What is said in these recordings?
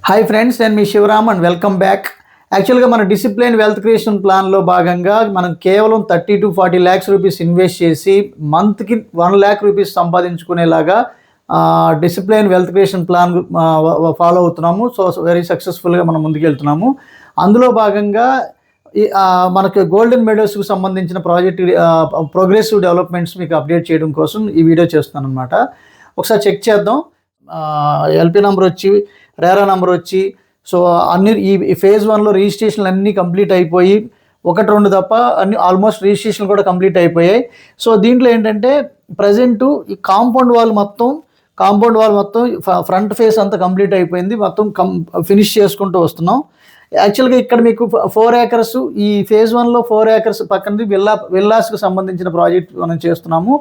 Hi friends, నేను మీ Shivaram and welcome back. యాక్చువల్గా మన డిసిప్లిన్ వెల్త్ క్రియేషన్ ప్లాన్లో భాగంగా మనం కేవలం 30 to 40 lakhs రూపీస్ ఇన్వెస్ట్ చేసి మంత్కి 1 lakh రూపీస్ సంపాదించుకునేలాగా discipline wealth creation plan follow అవుతున్నాము. సో వెరీ సక్సెస్ఫుల్గా మనం ముందుకెళ్తున్నాము. అందులో భాగంగా మనకు గోల్డెన్ మెడల్స్కి సంబంధించిన ప్రాజెక్ట్ ప్రోగ్రెసివ్ డెవలప్మెంట్స్ మీకు అప్డేట్ చేయడం కోసం ఈ వీడియో చేస్తున్నాను అనమాట. ఒకసారి చెక్ చేద్దాం. ఎల్పి నెంబర్ వచ్చి, రేరా నెంబర్ వచ్చి, సో అన్ని ఈ ఫేజ్ 1లో రిజిస్ట్రేషన్లు అన్నీ కంప్లీట్ అయిపోయి, 1-2 తప్ప అన్ని ఆల్మోస్ట్ రిజిస్ట్రేషన్ కూడా కంప్లీట్ అయిపోయాయి. సో దీంట్లో ఏంటంటే ప్రజెంటు ఈ కాంపౌండ్ వాల్ మొత్తం ఫ్రంట్ ఫేస్ అంతా కంప్లీట్ అయిపోయింది. మొత్తం ఫినిష్ చేసుకుంటూ వస్తున్నాం. యాక్చువల్గా ఇక్కడ మీకు 4 acres, ఈ ఫేజ్ 1లో 4 acres పక్కనది విల్లాస్కి సంబంధించిన ప్రాజెక్ట్ మనం చేస్తున్నాము.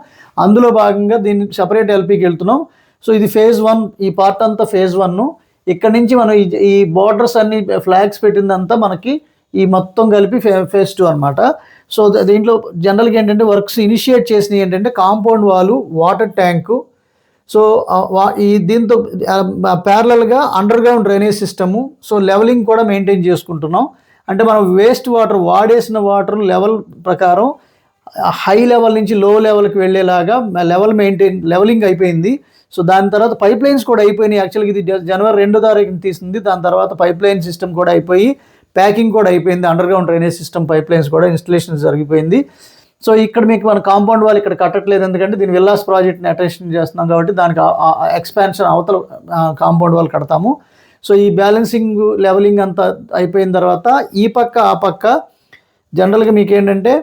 అందులో భాగంగా దీన్ని సపరేట్ ఎల్పీకి వెళ్తున్నాం. సో ఇది ఫేజ్ 1, ఈ పార్ట్ అంతా ఫేజ్ 1. ఇక్కడ నుంచి మనం ఈ బార్డర్స్ అన్ని ఫ్లాగ్స్ పెట్టిందంతా మనకి ఈ మొత్తం కలిపి ఫేజ్ 2 అనమాట. సో దీంట్లో జనరల్గా ఏంటంటే వర్క్స్ ఇనిషియేట్ చేసినవి ఏంటంటే కాంపౌండ్ వాలు, వాటర్ ట్యాంకు, సో దీంతో ప్యారలల్గా under ground drainage system, so levelling కూడా మెయింటైన్ చేసుకుంటున్నాం. అంటే మనం వేస్ట్ వాటర్ వాడేసిన వాటర్ లెవెల్ ప్రకారం హై లెవెల్ నుంచి లో లెవెల్కి వెళ్ళేలాగా లెవలింగ్ అయిపోయింది. సో దాని తర్వాత పైప్ లైన్స్ కూడా అయిపోయినాయి. యాక్చువల్గా ఇది January 2వ తారీఖున తీసింది. దాని తర్వాత పైప్ లైన్ సిస్టమ్ కూడా అయిపోయి, ప్యాకింగ్ కూడా అయిపోయింది. Under ground drainage system pipe lines కూడా ఇన్స్టలేషన్ జరిగిపోయింది. సో ఇక్కడ మీకు మన కాంపౌండ్ వాల్ ఇక్కడ కట్టట్లేదు, ఎందుకంటే దీని విల్లాస్ ప్రాజెక్ట్ని అటెన్షన్ చేస్తున్నాం కాబట్టి దానికి ఎక్స్పాన్షన్ అవతల కాంపౌండ్ వాల్ కడతాము. సో ఈ బ్యాలెన్సింగ్ లెవలింగ్ అంతా అయిపోయిన తర్వాత ఈ పక్క ఆ పక్క జనరల్గా మీకు ఏంటంటే,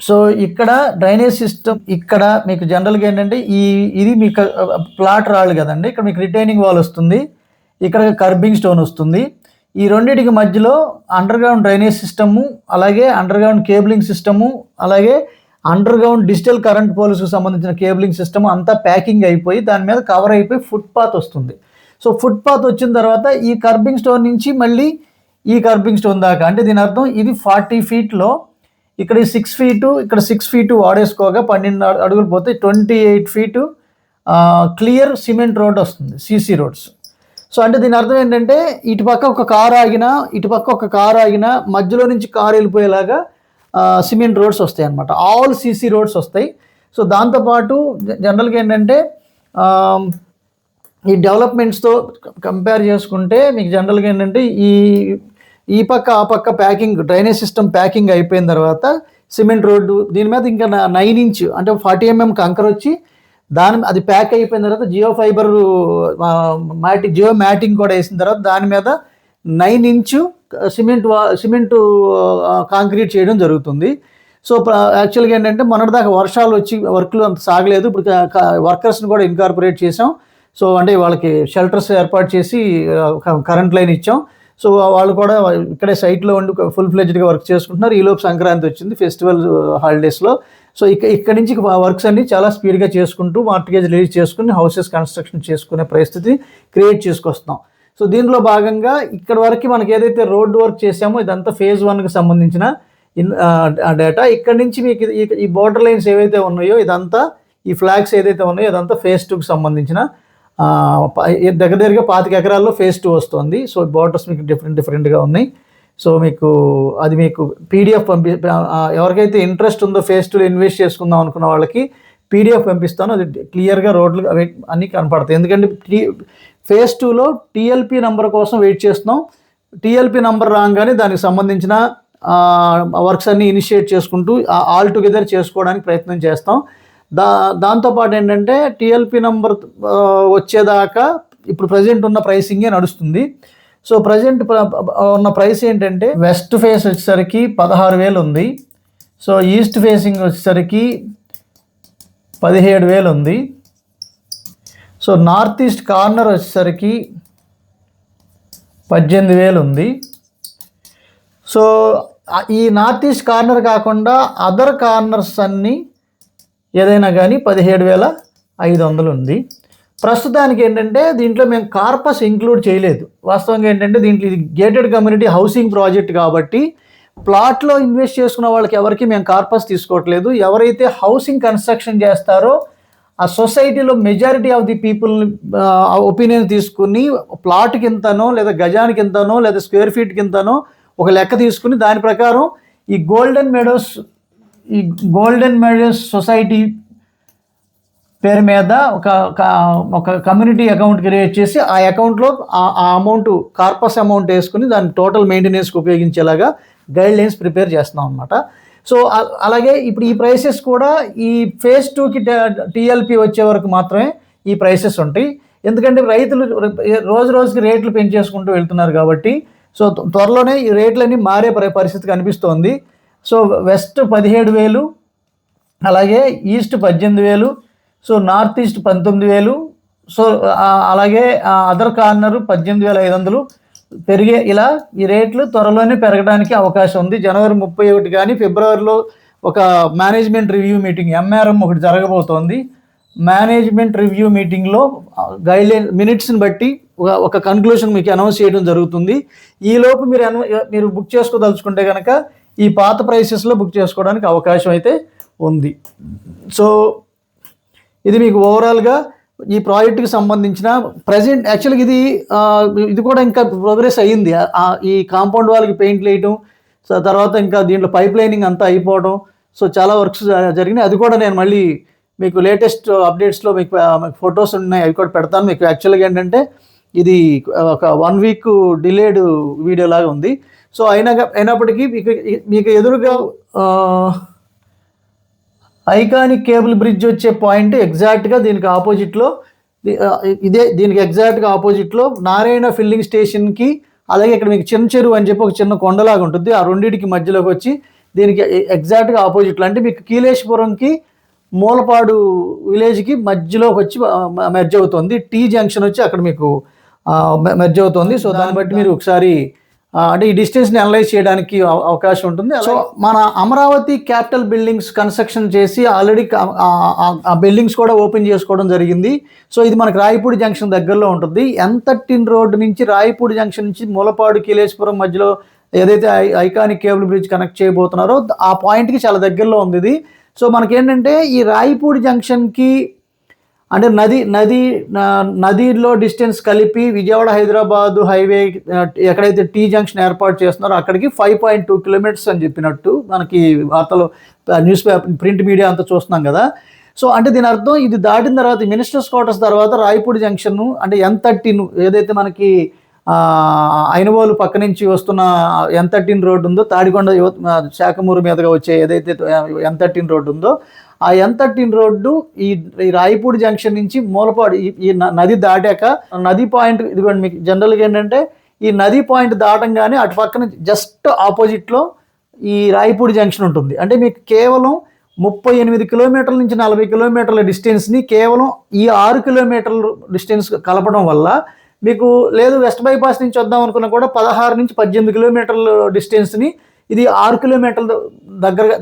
సో ఇక్కడ డ్రైనేజ్ సిస్టమ్, ఇక్కడ మీకు జనరల్గా ఏంటంటే ఇది మీకు ప్లాట్ రాళ్ళు కదండి. ఇక్కడ మీకు రిటైనింగ్ వాల్ వస్తుంది, ఇక్కడ కర్బింగ్ స్టోన్ వస్తుంది. ఈ రెండింటికి మధ్యలో అండర్ గ్రౌండ్ డ్రైనేజ్ సిస్టము, అలాగే అండర్ గ్రౌండ్ కేబులింగ్ సిస్టము, అలాగే అండర్ గ్రౌండ్ డిజిటల్ కరెంట్ పోల్స్కి సంబంధించిన కేబులింగ్ సిస్టమ్ అంతా ప్యాకింగ్ అయిపోయి దాని మీద కవర్ అయిపోయి ఫుట్పాత్ వస్తుంది. సో ఫుట్పాత్ వచ్చిన తర్వాత ఈ కర్బింగ్ స్టోన్ నుంచి మళ్ళీ ఈ కర్బింగ్ స్టోన్ దాకా, అంటే దీని అర్థం ఇది 40 feetలో, ఇక్కడ 6 feet, ఇక్కడ 6 feet వాడేసుకోగా 12 అడుగులు పోతే 28 feet క్లియర్ సిమెంట్ రోడ్ వస్తుంది, సీసీ రోడ్స్. సో అంటే దీని అర్థం ఏంటంటే ఇటుపక్క ఒక కారు ఆగినా మధ్యలో నుంచి కారు వెళ్ళిపోయేలాగా సిమెంట్ రోడ్స్ వస్తాయి అన్నమాట. ఆల్ సీసీ రోడ్స్ వస్తాయి. సో దాంతోపాటు జనరల్గా ఏంటంటే ఈ డెవలప్మెంట్స్తో కంపేర్ చేసుకుంటే మీకు జనరల్గా ఏంటంటే ఈ పక్క ఆ పక్క ప్యాకింగ్ డ్రైనేజ్ సిస్టమ్ ప్యాకింగ్ అయిపోయిన తర్వాత సిమెంట్ రోడ్డు, దీని మీద ఇంకా 9 inch అంటే 40 mm కంకర్ వచ్చి అది ప్యాక్ అయిపోయిన తర్వాత జియో మ్యాటింగ్ కూడా వేసిన తర్వాత దాని మీద 9 inch సిమెంట్ కాంక్రీట్ చేయడం జరుగుతుంది. సో యాక్చువల్గా ఏంటంటే మొన్నటిదాకా వర్షాలు వచ్చి వర్క్లు అంత సాగలేదు. ఇప్పుడు వర్కర్స్ని కూడా ఇన్కార్పొరేట్ చేసాం. సో అంటే వాళ్ళకి షెల్టర్స్ ఏర్పాటు చేసి కరెంట్ లైన్ ఇచ్చాం. సో వాళ్ళు కూడా ఇక్కడే సైట్లో ఉండి ఫుల్ ఫ్లెడ్జ్డ్గా వర్క్ చేసుకుంటున్నారు. ఈలోపు సంక్రాంతి వచ్చింది, ఫెస్టివల్ హాలిడేస్లో. సో ఇక్కడి నుంచి వర్క్స్ అన్ని చాలా స్పీడ్గా చేసుకుంటూ మార్టిగేజ్ రిలీజ్ చేసుకుని హౌసెస్ కన్స్ట్రక్షన్ చేసుకునే పరిస్థితి క్రియేట్ చేసుకొస్తున్నాం. సో దీనిలో భాగంగా ఇక్కడ వరకు మనకి ఏదైతే రోడ్ వర్క్ చేసామో ఇదంతా ఫేజ్ 1కి సంబంధించిన డేటా. ఇక్కడ నుంచి మీకు ఈ బోర్డర్ లైన్స్ ఏవైతే ఉన్నాయో ఇదంతా, ఈ ఫ్లాగ్స్ ఏదైతే ఉన్నాయో ఇదంతా ఫేజ్ 2కి సంబంధించిన దగ్గరగా 25 acres ఫేజ్ 2 వస్తుంది. సో బార్డర్స్ మీకు డిఫరెంట్గా ఉన్నాయి. సో అది మీకు PDF ఎవరికైతే ఇంట్రెస్ట్ ఉందో ఫేజ్ 2లో ఇన్వెస్ట్ చేసుకుందాం అనుకున్న వాళ్ళకి PDF పంపిస్తాను. అది క్లియర్గా రోడ్లు అవి అన్నీ కనపడతాయి. ఎందుకంటే ఫేజ్ 2లో TLP నెంబర్ కోసం వెయిట్ చేస్తున్నాం. TLP నెంబర్ రాగానే దానికి సంబంధించిన వర్క్స్ అన్నీ ఇనిషియేట్ చేసుకుంటూ ఆల్ టుగెదర్ చేసుకోవడానికి ప్రయత్నం చేస్తాం. దాంతోపాటు ఏంటంటే TLP నెంబర్ వచ్చేదాకా ఇప్పుడు ప్రజెంట్ ఉన్న ప్రైసింగే నడుస్తుంది. సో ప్రజెంట్ ఉన్న ప్రైస్ ఏంటంటే వెస్ట్ ఫేస్ వచ్చేసరికి 16,000 ఉంది. సో ఈస్ట్ ఫేసింగ్ వచ్చేసరికి 17,000 ఉంది. సో నార్త్ ఈస్ట్ కార్నర్ వచ్చేసరికి 18,000 ఉంది. సో ఈ నార్త్ ఈస్ట్ కార్నర్ కాకుండా అదర్ కార్నర్స్ అన్నీ ఏదైనా కానీ 17,500 ఉంది. ప్రస్తుతానికి ఏంటంటే దీంట్లో మేము కార్పస్ ఇంక్లూడ్ చేయలేదు. వాస్తవంగా ఏంటంటే దీంట్లో ఇది గేటెడ్ కమ్యూనిటీ హౌసింగ్ ప్రాజెక్ట్ కాబట్టి ప్లాట్లో ఇన్వెస్ట్ చేసుకున్న వాళ్ళకి ఎవరికి మేము కార్పస్ తీసుకోవట్లేదు. ఎవరైతే హౌసింగ్ కన్స్ట్రక్షన్ చేస్తారో ఆ సొసైటీలో majority of the people opinion తీసుకుని ప్లాట్కి ఇంతనో లేదా గజానికి ఇంతనో లేదా స్క్వేర్ ఫీట్కి ఇంతనో ఒక లెక్క తీసుకుని దాని ప్రకారం ఈ గోల్డెన్ మెడోస్ సొసైటీ పేరు మీద ఒక కమ్యూనిటీ అకౌంట్ క్రియేట్ చేసి ఆ అకౌంట్లో ఆ అమౌంట్ కార్పస్ అమౌంట్ వేసుకుని దాని టోటల్ మెయింటెనెన్స్కి ఉపయోగించేలాగా గైడ్ లైన్స్ ప్రిపేర్ చేస్తున్నాం అనమాట. సో అలాగే ఇప్పుడు ఈ ప్రైసెస్ కూడా ఈ ఫేజ్ 2కి టీఎల్పీ వచ్చే వరకు మాత్రమే ఈ ప్రైసెస్ ఉంటాయి. ఎందుకంటే రైతులు రోజుకి రేట్లు పెంచేసుకుంటూ వెళ్తున్నారు కాబట్టి సో త్వరలోనే ఈ రేట్లన్నీ మారే పరిస్థితి కనిపిస్తోంది. సో వెస్ట్ 17,000, అలాగే east 18,000, so north east 19,000, so అలాగే అదర్ కార్నర్ 18,500 పెరిగే ఇలా ఈ రేట్లు త్వరలోనే పెరగడానికి అవకాశం ఉంది. జనవరి 31 కానీ ఫిబ్రవరిలో ఒక మేనేజ్మెంట్ రివ్యూ మీటింగ్ MRM ఒకటి జరగబోతోంది. మేనేజ్మెంట్ రివ్యూ మీటింగ్లో గైడ్లైన్ మినిట్స్ని బట్టి ఒక కన్క్లూషన్ మీకు అనౌన్స్ చేయడం జరుగుతుంది. ఈలోపు మీరు బుక్ చేసుకోదలుచుకుంటే కనుక ఈ పాత ప్రైసెస్లో బుక్ చేసుకోవడానికి అవకాశం అయితే ఉంది. సో ఇది మీకు ఓవరాల్గా ఈ ప్రాజెక్టుకి సంబంధించిన ప్రజెంట్ యాక్చువల్గా ఇది కూడా ఇంకా ప్రోగ్రెస్ అయ్యింది. ఈ కాంపౌండ్ వాళ్ళకి పెయింట్లు వేయటం, సో తర్వాత ఇంకా దీంట్లో పైప్ లైనింగ్ అంతా అయిపోవడం, సో చాలా వర్క్స్ జరిగినాయి. అది కూడా నేను మళ్ళీ మీకు లేటెస్ట్ అప్డేట్స్లో మీకు ఫొటోస్ ఉన్నాయి, అవి కూడా పెడతాను. మీకు యాక్చువల్గా ఏంటంటే ఇది ఒక 1 వీక్ డిలేడ్ వీడియో లాగా ఉంది. సో అయినప్పటికీ మీకు ఎదురుగా ఐకానిక్ కేబుల్ బ్రిడ్జ్ వచ్చే పాయింట్ ఎగ్జాక్ట్గా దీనికి ఆపోజిట్లో దీనికి ఎగ్జాక్ట్గా ఆపోజిట్లో నారాయణ ఫిల్లింగ్ స్టేషన్కి, అలాగే ఇక్కడ మీకు చిన్న చెరువు అని చెప్పి ఒక చిన్న కొండలాగా ఉంటుంది, ఆ రెండింటికి మధ్యలోకి వచ్చి దీనికి ఎగ్జాక్ట్గా ఆపోజిట్లో అంటే మీకు కీలేశ్వరంకి మూలపాడు విలేజ్కి మధ్యలోకి వచ్చి మెర్జ్ అవుతుంది. టీ జంక్షన్ వచ్చి అక్కడ మీకు మెర్జ్ అవుతుంది. సో దాన్ని బట్టి మీరు ఒకసారి అంటే ఈ డిస్టెన్స్ని అనలైజ్ చేయడానికి అవకాశం ఉంటుంది. సో మన అమరావతి క్యాపిటల్ బిల్డింగ్స్ కన్స్ట్రక్షన్ చేసి ఆల్రెడీ ఆ బిల్డింగ్స్ కూడా ఓపెన్ చేసుకోవడం జరిగింది. సో ఇది మనకు రాయపూడి జంక్షన్ దగ్గరలో ఉంటుంది. M13 రోడ్డు నుంచి రాయపూడి జంక్షన్ నుంచి మూలపాడు కీలేశ్వరం మధ్యలో ఏదైతే ఐకానిక్ కేబుల్ బ్రిడ్జ్ కనెక్ట్ చేయబోతున్నారో ఆ పాయింట్కి చాలా దగ్గరలో ఉంది ఇది. సో మనకేంటంటే ఈ రాయపూడి జంక్షన్కి అంటే నదిలో డిస్టెన్స్ కలిపి విజయవాడ హైదరాబాద్ హైవే ఎక్కడైతే టీ జంక్షన్ ఏర్పాటు చేస్తున్నారో అక్కడికి 5.2 కిలోమీటర్స్ అని చెప్పినట్టు మనకి వార్తలు న్యూస్ పేపర్ ప్రింట్ మీడియా అంతా చూస్తున్నాం కదా. సో అంటే దీని అర్థం ఇది దాటిన తర్వాత మినిస్టర్స్ క్వార్టర్స్ తర్వాత రాయపూడి జంక్షన్ అంటే M13 ఏదైతే మనకి ఐనవోలు పక్క నుంచి వస్తున్న M13 రోడ్డు ఉందో, తాడికొండ శాఖమూరు మీదుగా వచ్చే ఏదైతే M13 రోడ్డు ఉందో ఆ M13 రోడ్డు ఈ రాయపూడి జంక్షన్ నుంచి మూలపాడు ఈ నది దాటాక నది పాయింట్ ఇదిగోండి. మీకు జనరల్గా ఏంటంటే ఈ నది పాయింట్ దాటంగానే అటు పక్కన జస్ట్ ఆపోజిట్లో ఈ రాయపూడి జంక్షన్ ఉంటుంది. అంటే మీకు కేవలం 38 కిలోమీటర్ల నుంచి 40 కిలోమీటర్ల డిస్టెన్స్ని కేవలం ఈ 6 కిలోమీటర్ల డిస్టెన్స్ కలపడం వల్ల మీకు లేదు వెస్ట్ బైపాస్ నుంచి వద్దాం అనుకున్నా కూడా 16 నుంచి 18 కిలోమీటర్ల డిస్టెన్స్ని ఇది 6 కిలోమీటర్ల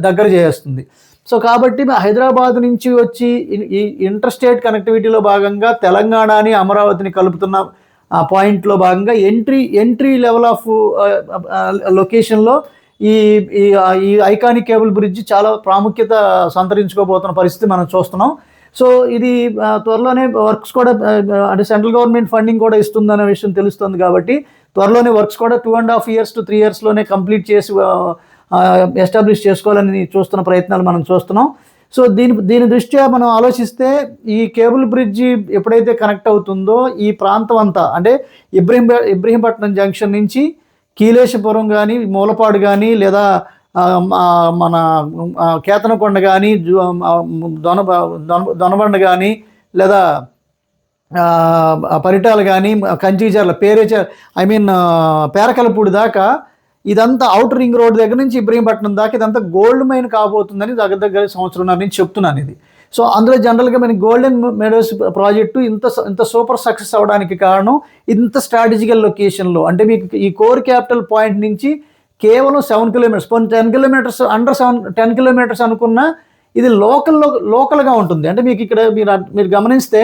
దగ్గర చేస్తుంది. సో కాబట్టి హైదరాబాద్ నుంచి వచ్చి ఈ ఇంటర్స్టేట్ కనెక్టివిటీలో భాగంగా తెలంగాణని అమరావతిని కలుపుతున్న పాయింట్లో భాగంగా ఎంట్రీ లెవెల్ ఆఫ్ లొకేషన్లో ఈ ఐకానిక్ కేబుల్ బ్రిడ్జ్ చాలా ప్రాముఖ్యత సంతరించుకోబోతున్న పరిస్థితి మనం చూస్తున్నాం. సో ఇది త్వరలోనే వర్క్స్ కూడా అంటే సెంట్రల్ గవర్నమెంట్ ఫండింగ్ కూడా ఇస్తుందనే విషయం తెలుస్తుంది. కాబట్టి త్వరలోనే వర్క్స్ కూడా 2.5 years to 3 yearsలోనే కంప్లీట్ చేసి ఎస్టాబ్లిష్ చేసుకోవాలని చూస్తున్న ప్రయత్నాలు మనం చూస్తున్నాం. సో దీని దృష్ట్యా మనం ఆలోచిస్తే ఈ కేబుల్ బ్రిడ్జి ఎప్పుడైతే కనెక్ట్ అవుతుందో ఈ ప్రాంతం అంతా అంటే ఇబ్రహీంపట్నం జంక్షన్ నుంచి కీలేశపురం కానీ మూలపాడు కానీ లేదా మన కేతనకొండ కానీ దొనబండ కానీ లేదా పరిటాలు కానీ కంచిచర్ల పేరకలపూడి దాకా ఇదంతా అవుటర్ రింగ్ రోడ్ దగ్గర నుంచి ఇబ్రహీంపట్నం దాకా ఇదంతా గోల్డ్ మైన్ కాబోతుందని దగ్గర సంవత్సరంన్నర నుంచి చెప్తున్నాను ఇది. సో అందులో జనరల్గా మనకి గోల్డెన్ మెడోస్ ప్రాజెక్టు ఇంత సూపర్ సక్సెస్ అవ్వడానికి కారణం ఇంత స్ట్రాటజికల్ లొకేషన్లో అంటే మీకు ఈ కోర్ క్యాపిటల్ పాయింట్ నుంచి కేవలం 7 kilometers 10 kilometers అండర్ 10 kilometers అనుకున్నా ఇది లోకల్గా ఉంటుంది. అంటే మీకు ఇక్కడ మీరు గమనిస్తే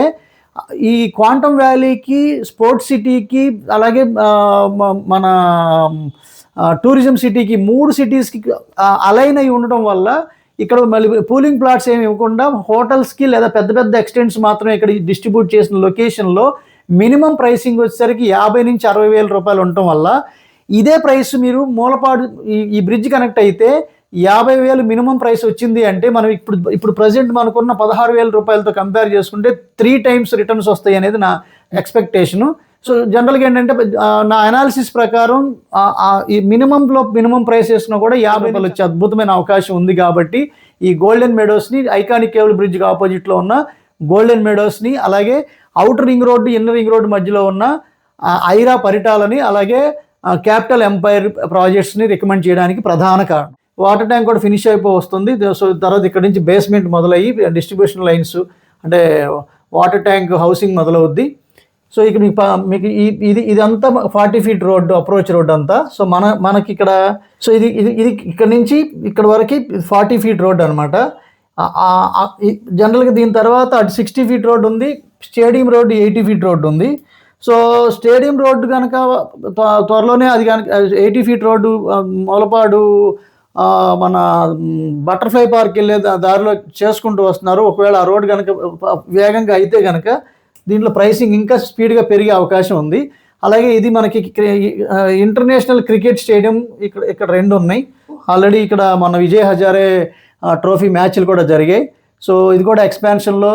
ఈ క్వాంటమ్ వ్యాలీకి స్పోర్ట్స్ సిటీకి అలాగే మన టూరిజం సిటీకి 3 cities అలైన్ అయి ఉండడం వల్ల ఇక్కడ మళ్ళీ పూలింగ్ ప్లాట్స్ ఏమి ఇవ్వకుండా హోటల్స్కి లేదా పెద్ద పెద్ద ఎక్స్టెంట్స్ మాత్రమే ఇక్కడ డిస్ట్రిబ్యూట్ చేసిన లొకేషన్లో మినిమం ప్రైసింగ్ వచ్చేసరికి 50 నుంచి 60 వేల రూపాయలు ఉండటం వల్ల ఇదే ప్రైస్ మీరు మూలపాడు ఈ బ్రిడ్జ్ కనెక్ట్ అయితే 50,000 మినిమం ప్రైస్ వచ్చింది అంటే మనం ఇప్పుడు ప్రజెంట్ మనకున్న 16,000 రూపాయలతో కంపేర్ చేసుకుంటే 3 times రిటర్న్స్ వస్తాయి అనేది నా ఎక్స్పెక్టేషను. సో జనరల్గా ఏంటంటే నా అనాలిసిస్ ప్రకారం ఈ మినిమం ప్రైస్ వేసినా కూడా 50 రూపాయలు వచ్చే అద్భుతమైన అవకాశం ఉంది. కాబట్టి ఈ గోల్డెన్ మెడోస్ని ఐకానిక్ కేబుల్ బ్రిడ్జ్కి ఆపోజిట్లో ఉన్న గోల్డెన్ మెడోస్ని, అలాగే outer ring road inner ring road మధ్యలో ఉన్న ఐరా పరిటాలని, అలాగే క్యాపిటల్ ఎంపైర్ ప్రాజెక్ట్స్ని రికమెండ్ చేయడానికి ప్రధాన కారణం. వాటర్ ట్యాంక్ కూడా ఫినిష్ అయిపోతుంది. సో తర్వాత ఇక్కడ నుంచి బేస్మెంట్ మొదలయ్యి డిస్ట్రిబ్యూషన్ లైన్స్ అంటే వాటర్ ట్యాంక్ హౌసింగ్ మొదలవుద్ది. సో ఇక మీకు ఇదంతా 40 feet రోడ్డు, అప్రోచ్ రోడ్డు అంతా. సో మనకి ఇక్కడ సో ఇది ఇక్కడ నుంచి ఇక్కడ వరకు 40 feet రోడ్డు అనమాట. జనరల్గా దీని తర్వాత అటు 60 feet రోడ్డు ఉంది, స్టేడియం రోడ్డు 80 feet రోడ్డు ఉంది. సో స్టేడియం రోడ్డు కనుక త్వరలోనే అది కనుక 80 feet రోడ్డు మూలపాడు మన బటర్ఫ్లై పార్క్ వెళ్ళే దారిలో చేసుకుంటూ వస్తున్నారు. ఒకవేళ ఆ రోడ్డు కనుక వేగంగా అయితే కనుక దీంట్లో ప్రైసింగ్ ఇంకా స్పీడ్గా పెరిగే అవకాశం ఉంది. అలాగే ఇది మనకి ఇంటర్నేషనల్ క్రికెట్ స్టేడియం ఇక్కడ 2 ఉన్నాయి. ఆల్రెడీ ఇక్కడ మన విజయ్ హజారే ట్రోఫీ మ్యాచ్లు కూడా జరిగాయి. సో ఇది కూడా ఎక్స్పాన్షన్లో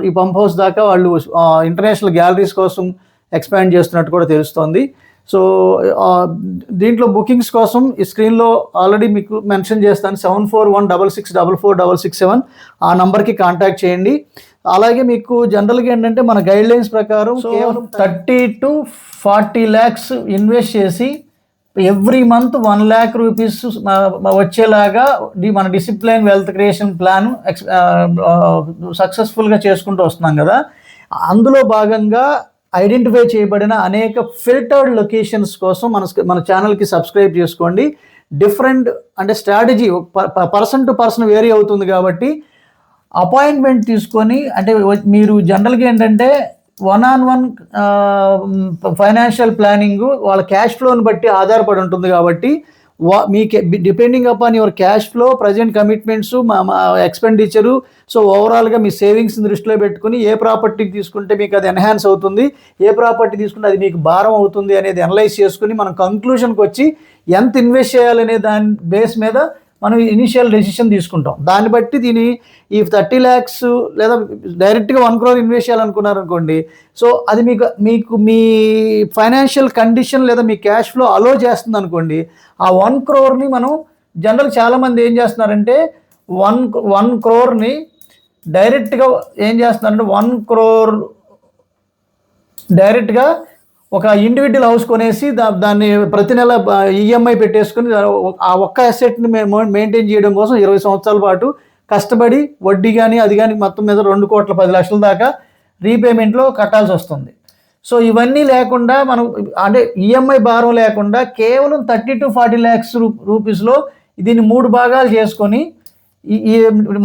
ఈ పంప్ హౌస్ దాకా వాళ్ళు ఇంటర్నేషనల్ గ్యాలరీస్ కోసం ఎక్స్పాండ్ చేస్తున్నట్టు కూడా తెలుస్తోంది. సో దీంట్లో బుకింగ్స్ కోసం ఈ స్క్రీన్లో ఆల్రెడీ మీకు మెన్షన్ చేస్తాను, 7416644667 ఆ నంబర్కి కాంటాక్ట్ చేయండి. అలాగే మీకు జనరల్గా ఏంటంటే మన గైడ్లైన్స్ ప్రకారం కేవలం 30 to 40 lakhs ఇన్వెస్ట్ చేసి ఎవ్రీ మంత్ 1 lakh రూపీస్ వచ్చేలాగా మన డిసిప్లైన్ వెల్త్ క్రియేషన్ ప్లాన్ సక్సెస్ఫుల్గా చేసుకుంటూ వస్తున్నాం కదా. అందులో భాగంగా ఐడెంటిఫై చేయబడిన అనేక ఫిల్టర్డ్ లొకేషన్స్ కోసం మన ఛానల్కి సబ్స్క్రైబ్ చేసుకోండి. డిఫరెంట్ అంటే strategy person to person vary అవుతుంది కాబట్టి అపాయింట్మెంట్ తీసుకొని, అంటే మీరు జనరల్గా ఏంటంటే 1-on-1 ఫైనాన్షియల్ ప్లానింగ్ వాళ్ళ క్యాష్ ఫ్లోని బట్టి ఆధారపడి ఉంటుంది. కాబట్టి మీ depending upon your cash flow, present commitments, expenditure, so ఓవరాల్గా మీ సేవింగ్స్ని దృష్టిలో పెట్టుకుని ఏ ప్రాపర్టీకి తీసుకుంటే మీకు అది ఎన్హాన్స్ అవుతుంది, ఏ ప్రాపర్టీ తీసుకుంటే అది మీకు భారం అవుతుంది అనేది అనలైజ్ చేసుకుని మనం కంక్లూషన్కి వచ్చి ఎంత ఇన్వెస్ట్ చేయాలనే దాని బేస్ మీద మనం ఇనిషియల్ డెసిషన్ తీసుకుంటాం. దాన్ని బట్టి ఈ 30 lakhs లేదా డైరెక్ట్గా 1 crore ఇన్వెస్ట్ చేయాలనుకున్నారనుకోండి, సో అది మీకు మీ ఫైనాన్షియల్ కండిషన్ లేదా మీ క్యాష్ ఫ్లో అలో చేస్తుంది అనుకోండి, ఆ 1 crore మనం జనరల్ చాలామంది ఏం చేస్తున్నారంటే 1 crore డైరెక్ట్గా ఏం చేస్తున్నారంటే 1 crore డైరెక్ట్గా ఒక ఇండివిజువల్ హౌస్ కొనేసి దాన్ని ప్రతి నెల ఈఎంఐ పెట్టేసుకుని ఆ ఒక్క అసెట్ని మెయింటైన్ చేయడం కోసం 20 సంవత్సరాల పాటు కష్టపడి వడ్డీ కానీ అది కానీ మొత్తం మీద 2,10,00,000 దాకా రీపేమెంట్లో కట్టాల్సి వస్తుంది. సో ఇవన్నీ లేకుండా మనం అంటే ఈఎంఐ భారం లేకుండా కేవలం 30 to 40 lakhs రూపీస్లో దీన్ని 3 భాగాలు చేసుకొని ఈ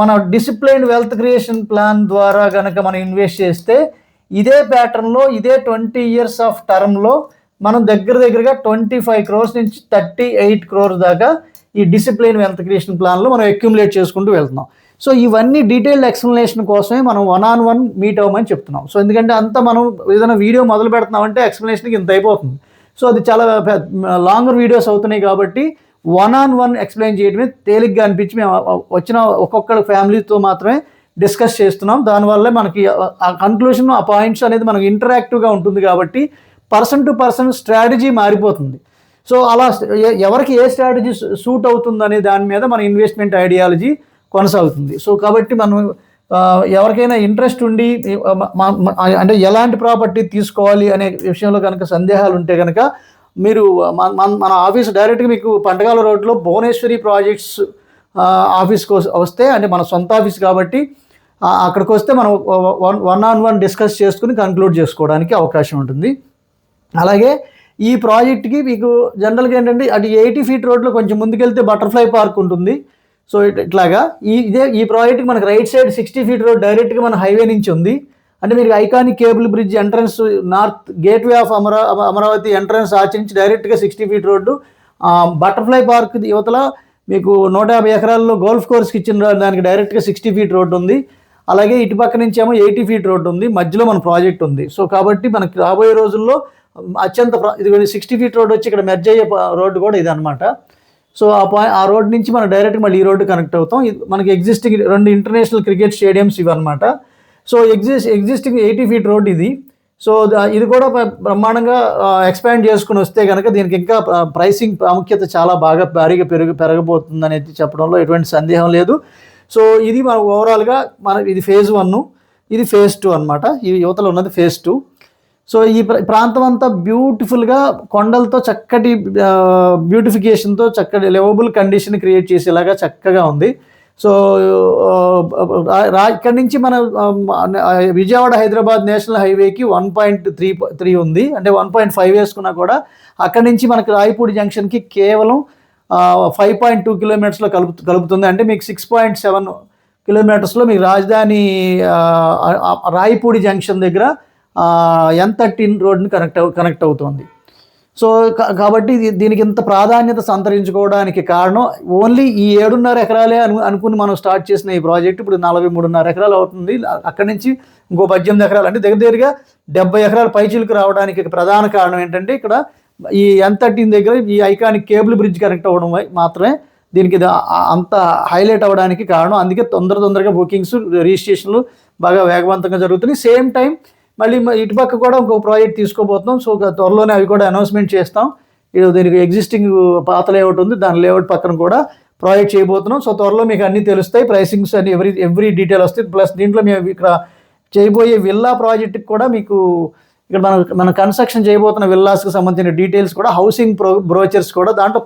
మన డిసిప్లైన్డ్ వెల్త్ క్రియేషన్ ప్లాన్ ద్వారా కనుక మనం ఇన్వెస్ట్ చేస్తే ఇదే ప్యాటర్న్లో ఇదే 20 years ఆఫ్ టర్మ్లో మనం దగ్గరగా 25 crores నుంచి 38 crores దాకా ఈ డిసిప్లైన్ వెల్త్ క్రియేషన్ ప్లాన్లో మనం అక్యుములేట్ చేసుకుంటూ వెళ్తున్నాం. సో ఇవన్నీ డీటెయిల్డ్ ఎక్స్ప్లెనేషన్ కోసమే మనం 1-on-1 మీట్ అవ్వమని చెప్తున్నాం. సో ఎందుకంటే అంతా మనం ఏదైనా వీడియో మొదలు పెడుతున్నామంటే ఎక్స్ప్లెనేషన్కి ఇంత అయిపోతుంది. సో అది చాలా లాంగర్ వీడియోస్ అవుతున్నాయి కాబట్టి 1-on-1 ఎక్స్ప్లెయిన్ చేయడమే తేలిగ్గా అనిపించి మేము వచ్చిన ఒక్కొక్క ఫ్యామిలీతో మాత్రమే డిస్కస్ చేస్తున్నాం. దానివల్ల మనకి ఆ కన్క్లూషన్, ఆ పాయింట్స్ అనేది మనకి ఇంటరాక్టివ్గా ఉంటుంది కాబట్టి పర్సన్ టు పర్సన్ స్ట్రాటజీ మారిపోతుంది. సో అలా ఎవరికి ఏ స్ట్రాటజీ సూట్ అవుతుందనే దాని మీద మన ఇన్వెస్ట్మెంట్ ఐడియాలజీ కొనసాగుతుంది. సో కాబట్టి మనం ఎవరికైనా ఇంట్రెస్ట్ ఉండి అంటే ఎలాంటి ప్రాపర్టీ తీసుకోవాలి అనే విషయంలో కనుక సందేహాలు ఉంటే కనుక మీరు మన ఆఫీస్ డైరెక్ట్గా మీకు పంటగాల రోడ్లో భువనేశ్వరి ప్రాజెక్ట్స్ ఆఫీస్కి వస్తే, అంటే మన సొంత ఆఫీస్ కాబట్టి అక్కడికి వస్తే మనం 1-on-1 డిస్కస్ చేసుకుని కంక్లూడ్ చేసుకోవడానికి అవకాశం ఉంటుంది. అలాగే ఈ ప్రాజెక్ట్కి మీకు జనరల్గా ఏంటంటే అటు 80 feet రోడ్లో కొంచెం ముందుకెళ్తే బటర్ఫ్లై పార్క్ ఉంటుంది. సో ఇట్లాగా ఈ ప్రాజెక్ట్కి మనకు రైట్ సైడ్ 60 feet రోడ్ డైరెక్ట్గా మన హైవే నుంచి ఉంది. అంటే మీరు iconic cable bridge entrance north gateway of Amaravati entrance ఆచరించి డైరెక్ట్గా 60 feet రోడ్డు, బటర్ఫ్లై పార్క్ యువతల మీకు 150 ఎకరాల్లో గోల్ఫ్ కోర్స్కి ఇచ్చిన దానికి డైరెక్ట్గా 60 ఫీట్ రోడ్డు ఉంది. అలాగే ఇటు పక్క నుంచి ఏమో 80 ఫీట్ రోడ్డు ఉంది, మధ్యలో మన ప్రాజెక్ట్ ఉంది. సో కాబట్టి మనకి రాబోయే రోజుల్లో అత్యంత ఇది 60 ఫీట్ రోడ్డు వచ్చి ఇక్కడ మెర్జ్ అయ్యే రోడ్డు కూడా ఇది అనమాట. సో ఆ రోడ్ నుంచి మనం డైరెక్ట్గా మళ్ళీ ఈ రోడ్డు కనెక్ట్ అవుతాం. మనకి ఎగ్జిస్టింగ్ 2 ఇంటర్నేషనల్ క్రికెట్ స్టేడియంస్ ఇవన్నమాట. సో ఎగ్జిస్టింగ్ 80 ఫీట్ రోడ్ ఇది. సో ఇది కూడా బ్రహ్మాండంగా ఎక్స్పాండ్ చేసుకుని వస్తే కనుక దీనికి ఇంకా ప్రైసింగ్ ప్రాముఖ్యత చాలా బాగా భారీగా పెరగబోతుంది అనేది చెప్పడంలో ఎటువంటి సందేహం లేదు. సో ఇది మన ఓవరాల్గా ఇది ఫేజ్ 1, ఇది ఫేజ్ 2 అనమాట. ఈ యువతలో ఉన్నది ఫేజ్ 2. సో ఈ ప్రాంతం అంతా బ్యూటిఫుల్గా కొండలతో చక్కటి బ్యూటిఫికేషన్తో చక్కటి లివబుల్ కండిషన్ క్రియేట్ చేసేలాగా చక్కగా ఉంది. సో ఇక్కడి నుంచి మన విజయవాడ హైదరాబాద్ నేషనల్ హైవేకి 1.33 ఉంది, అంటే 1.5 వేసుకున్నా కూడా అక్కడి నుంచి మనకి రాయపూడి జంక్షన్కి కేవలం 5.2 కిలోమీటర్స్లో కలుపుతుంది. అంటే మీకు 6.7 కిలోమీటర్స్లో మీకు రాజధాని రాయపూడి జంక్షన్ దగ్గర N13 రోడ్ని కనెక్ట్ అవుతుంది. సో కాబట్టి దీనికి ఇంత ప్రాధాన్యత సంతరించుకోవడానికి కారణం ఓన్లీ ఈ 7.5 ఎకరాలే అనుకుని మనం స్టార్ట్ చేసిన ఈ ప్రాజెక్ట్ ఇప్పుడు 43.5 ఎకరాలు అవుతుంది. అక్కడి నుంచి ఇంకో 18 ఎకరాలు, అంటే దగ్గర 70 ఎకరాల పైచిలకు రావడానికి ప్రధాన కారణం ఏంటంటే ఇక్కడ ఈ N13 దగ్గర ఈ ఐకానిక్ కేబుల్ బ్రిడ్జ్ కనెక్ట్ అవ్వడం మాత్రమే దీనికి అంత హైలైట్ అవ్వడానికి కారణం. అందుకే తొందరగా బుకింగ్స్, రిజిస్ట్రేషన్లు బాగా వేగవంతంగా జరుగుతున్నాయి. సేమ్ టైం మళ్ళీ ఇటుపక్క కూడా ఇంకో ప్రాజెక్ట్ తీసుకోబోతున్నాం. సో త్వరలోనే అవి కూడా అనౌన్స్మెంట్ చేస్తాం. దీనికి ఎగ్జిస్టింగ్ పాత లేఅవుట్ ఉంది, దాని లేఅవుట్ పక్కన కూడా ప్రాజెక్ట్ చేయబోతున్నాం. సో త్వరలో మీకు అన్నీ తెలుస్తాయి, ప్రైసింగ్స్ అన్ని ఎవ్రీ డీటెయిల్ వస్తాయి. ప్లస్ దీంట్లో మేము ఇక్కడ చేయబోయే విల్లా ప్రాజెక్ట్కి కూడా మీకు ఇక్కడ మన కన్స్ట్రక్షన్ చేయబోతున్న విల్లాస్కి సంబంధించిన డీటెయిల్స్ కూడా, హౌసింగ్ బ్రోచర్స్ కూడా, దాంట్లో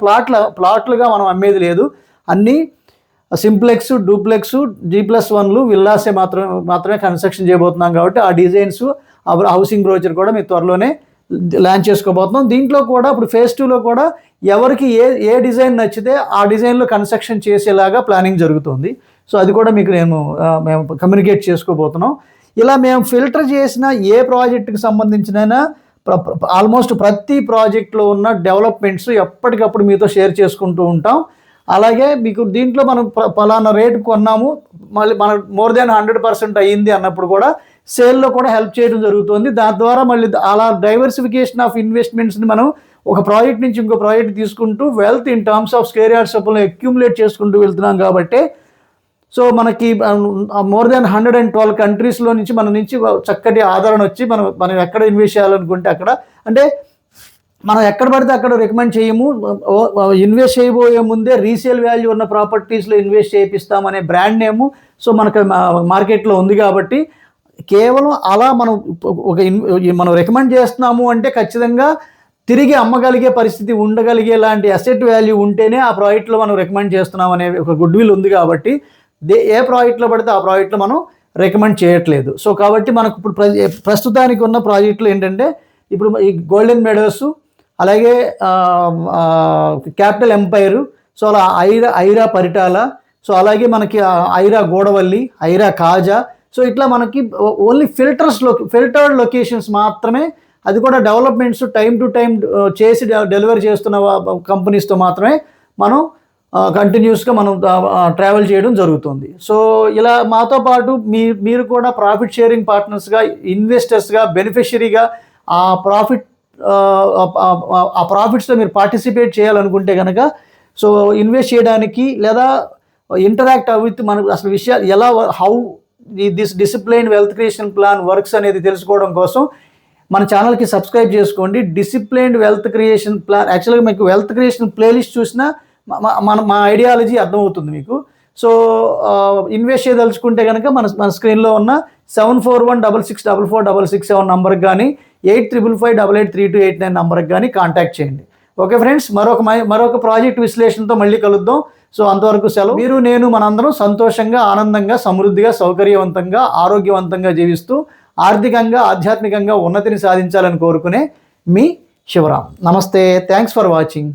ప్లాట్లుగా మనం అమ్మేది లేదు. అన్నీ సింప్లెక్స్, డూప్లెక్స్, G+1లు, విల్లాసే మాత్రమే కన్స్ట్రక్షన్ చేయబోతున్నాం. కాబట్టి ఆ డిజైన్స్, ఆ హౌసింగ్ బ్రోచర్ కూడా మీరు త్వరలోనే లాంచ్ చేసుకోబోతున్నాం. దీంట్లో కూడా ఇప్పుడు ఫేజ్ 2లో కూడా ఎవరికి ఏ డిజైన్ నచ్చితే ఆ డిజైన్లో కన్స్ట్రక్షన్ చేసేలాగా ప్లానింగ్ జరుగుతుంది. సో అది కూడా మీకు మేము కమ్యూనికేట్ చేసుకోబోతున్నాం. ఇలా మేము ఫిల్టర్ చేసిన ఏ ప్రాజెక్టుకి సంబంధించిన ఆల్మోస్ట్ ప్రతి ప్రాజెక్ట్లో ఉన్న డెవలప్మెంట్స్ ఎప్పటికప్పుడు మీతో షేర్ చేసుకుంటూ ఉంటాం. అలాగే మీకు దీంట్లో మనం పలానా రేటు కొన్నాము, మళ్ళీ మనకు మోర్ దాన్ 100% అయ్యింది అన్నప్పుడు కూడా సేల్లో కూడా హెల్ప్ చేయడం జరుగుతుంది. దాని ద్వారా మళ్ళీ అలా డైవర్సిఫికేషన్ ఆఫ్ ఇన్వెస్ట్మెంట్స్ని మనం ఒక ప్రాజెక్ట్ నుంచి ఇంకో ప్రాజెక్ట్ తీసుకుంటూ wealth in terms of square yards చొప్పున అక్యూములేట్ చేసుకుంటూ వెళ్తున్నాం. కాబట్టి సో మనకి మోర్ దాన్ 112 కంట్రీస్లో నుంచి మన నుంచి చక్కటి ఆదరణ వచ్చి మనం ఎక్కడ ఇన్వెస్ట్ చేయాలనుకుంటే అక్కడ, అంటే మనం ఎక్కడ పడితే అక్కడ రికమెండ్ చేయము. ఇన్వెస్ట్ చేయబోయే ముందే రీసేల్ వాల్యూ ఉన్న ప్రాపర్టీస్లో ఇన్వెస్ట్ చేయిస్తామనే బ్రాండ్ నేము సో మనకు మార్కెట్లో ఉంది. కాబట్టి కేవలం అలా మనం రికమెండ్ చేస్తున్నాము అంటే ఖచ్చితంగా తిరిగి అమ్మగలిగే పరిస్థితి ఉండగలిగే లాంటి అసెట్ వాల్యూ ఉంటేనే ఆ ప్రాజెక్ట్లో మనం రికమెండ్ చేస్తున్నాం అనే ఒక గుడ్ విల్ ఉంది. కాబట్టి ఏ ప్రాజెక్ట్లో పడితే ఆ ప్రాజెక్ట్లో మనం రికమెండ్ చేయట్లేదు. సో కాబట్టి మనకు ఇప్పుడు ప్రస్తుతానికి ఉన్న ప్రాజెక్టులు ఏంటంటే ఇప్పుడు ఈ గోల్డెన్ మెడోస్, అలాగే క్యాపిటల్ ఎంపైర్, సో అలా ఐరా పరిటాల, సో అలాగే మనకి ఐరా గోడవల్లి, ఐరా కాజా, సో ఇట్లా మనకి ఓన్లీ ఫిల్టర్డ్ లొకేషన్స్ మాత్రమే, అది కూడా డెవలప్మెంట్స్ టైం టు టైం చేసి డెలివరీ చేస్తున్న కంపెనీస్తో మాత్రమే మనం కంటిన్యూస్గా మనం ట్రావెల్ చేయడం జరుగుతుంది. సో ఇలా మాతో పాటు మీరు కూడా ప్రాఫిట్ షేరింగ్ పార్ట్నర్స్గా, ఇన్వెస్టర్స్గా, బెనిఫిషరీగా ఆ ప్రాఫిట్స్లో మీరు పార్టిసిపేట్ చేయాలనుకుంటే కనుక సో ఇన్వెస్ట్ చేయడానికి లేదా ఇంటరాక్ట్ విత్ మనకు అసలు విషయాలు how this disciplined wealth creation plan works అనేది తెలుసుకోవడం కోసం మన ఛానల్కి సబ్స్క్రైబ్ చేసుకోండి. డిసిప్లైన్డ్ వెల్త్ క్రియేషన్ ప్లాన్, యాక్చువల్గా మీకు వెల్త్ క్రియేషన్ ప్లేలిస్ట్ చూసినా మా ఐడియాలజీ అర్థమవుతుంది మీకు. సో ఇన్వెస్ట్ చేయదలుచుకుంటే కనుక మన స్క్రీన్లో ఉన్న 7416644667 నంబర్కి కానీ 8355883289 నంబర్కి కానీ కాంటాక్ట్ చేయండి. ఓకే ఫ్రెండ్స్, మరొక ప్రాజెక్ట్ విశ్లేషణతో మళ్ళీ కలుద్దాం. సో అంతవరకు సెలవు. మీరు నేను మనందరం సంతోషంగా, ఆనందంగా, సమృద్ధిగా, సౌకర్యవంతంగా, ఆరోగ్యవంతంగా జీవిస్తూ ఆర్థికంగా, ఆధ్యాత్మికంగా ఉన్నతిని సాధించాలని కోరుకునే మీ శివరాం. నమస్తే, థ్యాంక్స్ ఫర్ వాచింగ్.